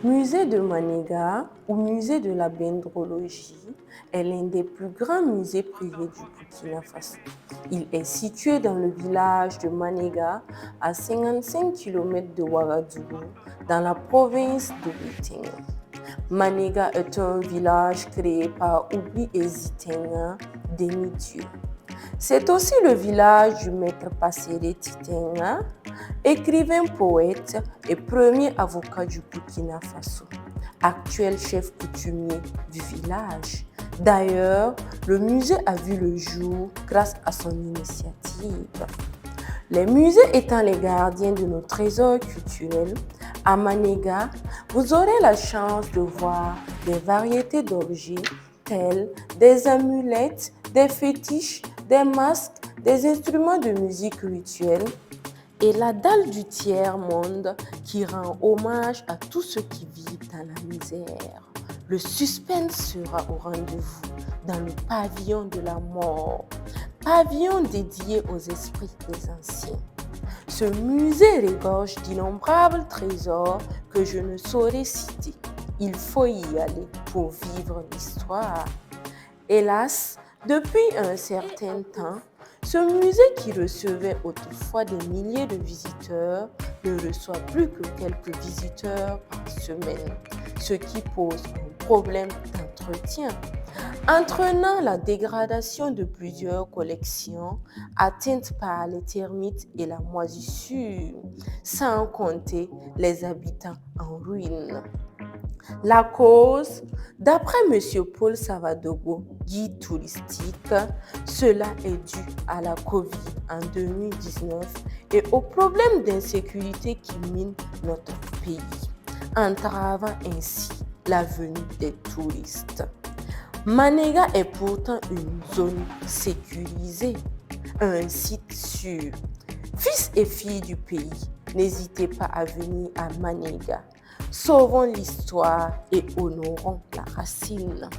Musée de Manéga ou musée de la dendrologie est l'un des plus grands musées privés du Burkina Faso. Il est situé dans le village de Manéga, à 55 km de Ouagadougou, dans la province de Ouétoué. Manéga est un village créé par Oubli Ezitenga demi-dieu. C'est aussi le village du maître Passéré Titenga, écrivain, poète et premier avocat du Burkina Faso, actuel chef coutumier du village. D'ailleurs, le musée a vu le jour grâce à son initiative. Les musées étant les gardiens de nos trésors culturels, à Manéga, vous aurez la chance de voir des variétés d'objets tels des amulettes, des fétiches, des masques, des instruments de musique rituelle et la dalle du tiers-monde qui rend hommage à tous ceux qui vivent dans la misère. Le suspense sera au rendez-vous dans le pavillon de la mort, pavillon dédié aux esprits des anciens. Ce musée regorge d'innombrables trésors que je ne saurais citer. Il faut y aller pour vivre l'histoire. Hélas, depuis un certain temps, ce musée qui recevait autrefois des milliers de visiteurs ne reçoit plus que quelques visiteurs par semaine, ce qui pose un problème d'entretien, entraînant la dégradation de plusieurs collections atteintes par les termites et la moisissure, sans compter les habitants en ruine. La cause, d'après M. Paul Savadogo, guide touristique, cela est dû à la Covid en 2019 et aux problèmes d'insécurité qui minent notre pays, entravant ainsi la venue des touristes. Manéga est pourtant une zone sécurisée, un site sûr. Fils et filles du pays, n'hésitez pas à venir à Manéga. Sauvons l'histoire et honorons la racine.